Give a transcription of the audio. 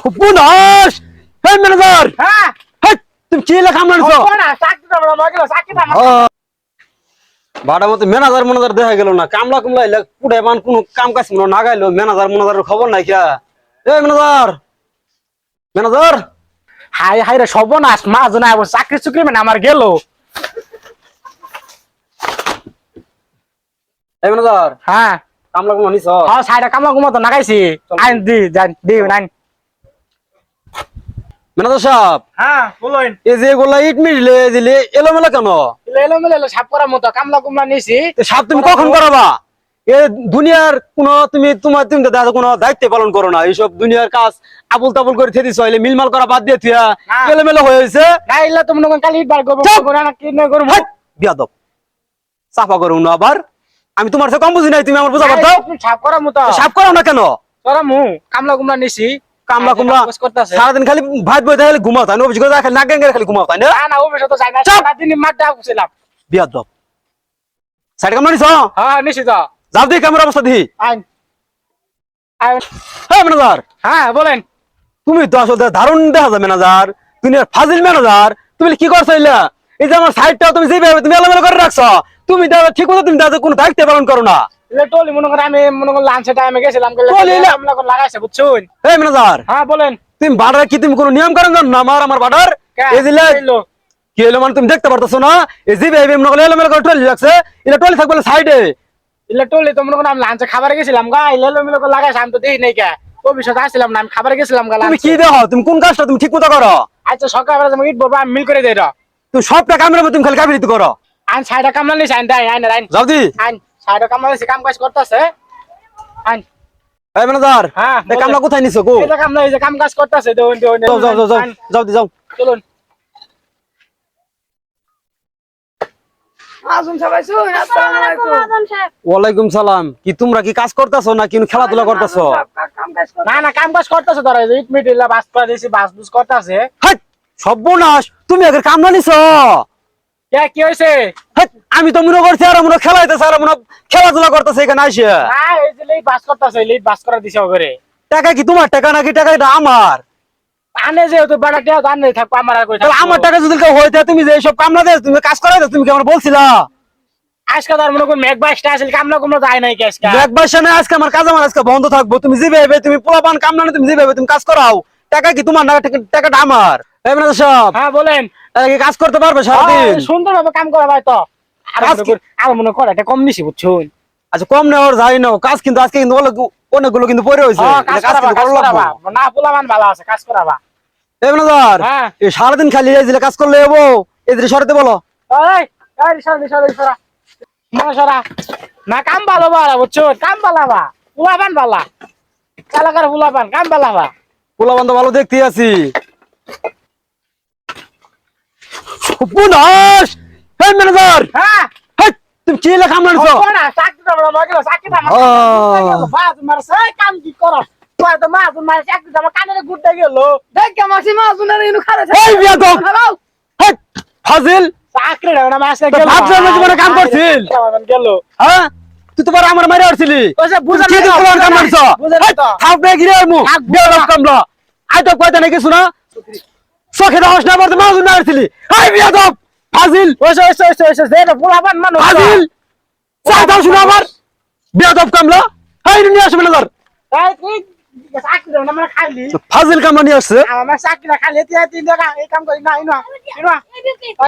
বুনাস এই ম্যানেজার হ্যাঁ হেই তুমি কি লেখা আমলানছো না চাকরি দাও না গেল চাকরি দাও বাড়া মতে ম্যানেজার দেখা গেল না কামলা কুমলা এলা পুড়ে মান কোন কাম কাজ মনে না গাইলো ম্যানেজারের খবর নাই কিয়া এই ম্যানেজার হাই হাই রে সর্বনাশ মা জানা চাকরি চুকরি মানে আমার গেল এই ম্যানেজার হ্যাঁ কামলা কুমলা নিছ হ্যাঁ সাইডা কামলা কুমা তো নাগাইছি আইন দি জান দি নাইন ম্যানেজার সাহেব হ্যাঁ বলুন এই যে গোলা ইট মিলে দিলে এলোমেলা কেন এলো মেলে সাপ করার মতো কামলা কুমলা নিছি সাপ তুমি কখন করাবা এ দুনিয়ার কোন তুমি দাদা কোনো দায়িত্ব পালন করো না এইসব দুনিয়ার কাজ আবুল তাবুল করে থেদি সইলে মিলমাল করা বাদ দিয়ে থিয়া এলোমেলা হয়েছে না ইল্লা তুমি নকন কালি ইট বার করব না কি না করব বিয়াদব সাফা করুন না আবার আমি তোমার সাথে কম বুঝি নাই তুমি আমার বুঝাবার দাও তুমি সাপ করার মতো সাফ করো না কেন তোরা মু কামলা কুমলা নিছি কামলা কুমলা সারাদিন খালি ভাত বই তাহলে ঘুমাও তাই না অফিস করে খালি নাক গাঙ্গে খালি ঘুমাও তাই না না ও বেশি তো যাই না সারাদিন মাঠটা ঘুরছিলাম বিয়াদব সাইড কামলা নিছ হ্যাঁ নিছি তো যাও দি ক্যামেরা অবস্থা দি আইন আইন হ্যাঁ ম্যানেজার হ্যাঁ বলেন তুমি তো আসলে দারুণ দেখা যায় ম্যানেজার তুমি ফাজিল ম্যানেজার তুমি কি করছো এলা এই যে আমার সাইডটা তুমি যেভাবে তুমি এলোমেলো করে রাখছো তুমি ঠিক মতো তুমি কোনো দায়িত্ব পালন করো না টলি মনে করে আমি মনে করি লাঞ্চ টাইমে গেছিলাম আমরা লাগাইছে বুঝছুন এই ম্যানেজার হ্যাঁ বলেন তুমি বাড়ার কি তুমি কোনো নিয়ম কানুন জানো না আমার বাড়ার এই দিলে কি এলো মানে তুমি দেখতে পারতেছো না এই যে বেবি মনে করে এলোমেলো করে টলি রাখছে এটা টলি থাকবে সাইডে ইলে টলি তো মনে করি আমি লাঞ্চে খাবারে গেছিলাম গা এলোমেলো করে লাগাইছে আমি তো দেখি নাই কে ও বিষয়টা আসছিলাম না আমি খাবারে গেছিলাম গা তুমি কি দেখো তুমি কোন কাজটা তুমি ঠিক মতো করো আচ্ছা সকালবেলা তুমি ইট বলবো আমি মিল করে দেই তুমি সবটা কামের মধ্যে তুমি খালি কাবিলিত করো আইন সাইডা কামলা নিছি আইন আইন আইন যাও দি আইন সাইডা কামলা নিছি কাম কাজ করতেছে আইন এই ম্যানেজার হ্যাঁ এই কামলা কোথায় নিছো গো এটা কামলা এই যে কাম কাজ করতেছে দেউন দেউন যাও যাও যাও যাও দি যাও চলুন আজম সবাই শুন আসসালামু আলাইকুম আজম সাহেব ওয়ালাইকুম সালাম কি তোমরা কি কাজ করতেছো না কি খেলাধুলা করতেছো না কাম কাজ করতেছে ধরো ইট মিট ইলা বাস করে দিছি বাস বুস করতেছে হাট সর্বনাশ তুমি আগে কামলা নিছো কে কি হইছে হাট আমি তো মনে করছি আর মনে খেলাইতেছে আর মনে খেলাধুলা করতেছে এখানে আইসে না এই যে লেট বাস করতেছে লেট বাস করে দিছে ওরে টাকা কি তোমার টাকা নাকি টাকা এটা আমার আনে যে তো বড় টাকা আনে থাকবো আমার আর কই তাহলে আমার টাকা যদি কেউ হইতে তুমি যে সব কামলা দেয় তুমি কাজ করাই তুমি কি আমার বলছিলা আজকে তার মনে করি মেঘ বাইশটা আসলে কামলা কুমলা যায় নাই কি আজকে একবার সামনে আজকে আমার কাজ আমার আজকে বন্ধ থাকবো তুমি যেভাবে তুমি পোলাপান কামলা না তুমি যেভাবে তুমি কাজ করাও টাকা কি তোমার না টাকাটা আমার এই ম্যানেজার সাহেব হ্যাঁ বলেন কি কাজ করতে পারবে সারাদিন সুন্দর ভাবে কাম করা ভাই তো আর মনে করে এটা কম নিছি বুঝছুন আচ্ছা কম নেওয়ার যাই না কাজ কিন্তু আজকে কিন্তু অনেকগুলো কিন্তু পরে হয়েছে কাজ করাবা না পোলামান ভালো আছে কাজ করাবা এই ম্যানেজার হ্যাঁ এই সারাদিন খালি এই যে কাজ করলে যাবো এই যে সরাতে বলো এই এই সরা সরা না কাম ভালো বাড়া বুঝছো কাম ভালাবা পোলাপান ভালা এলাকার পোলাপান কাম ভালাবা পোলাপান তো ভালো দেখতে আছি বুনাস এই ম্যানেজার হ্যাঁ তুমি কি লেখা আমলানছো না চাকরি দাও না গেল চাকরি দাও বাস মার সেই কাম কি করো তুই তো মা তোমার চাকরি দাও কানে গুড়তে গেল দেখ মাসি মা শুনে ইনু খারে এই বিয়াদব হেই ফাজিল চাকরি দাও না মাসে গেল ভাবছ না জীবনে কাম করছিস গেল হ্যাঁ তুই তো বড় আমার মাইরে আসছিলি ওসে বুঝা কি তুই কোন কাম করছ বুঝা না তো থাক বে গিরে মু বিয়াদব কামলা আই তো কইতা নাকি শুনা চোখে দাও না বলতে মাউজ না আসছিলি এই বিয়াদব ফাজিল ওসে যেটা পোলাপান মানুষ ফাজিল চাই দাও শুনা আবার বিয়াদব কামলা এই নিয়ে আসবে ম্যানেজার এই তুই চাকরি দাও না মানে খাইলি ফাজিল কামলা নিয়ে আসছে আমার চাকরি খাইলি তুই তিন টাকা এই কাম করি না ইনো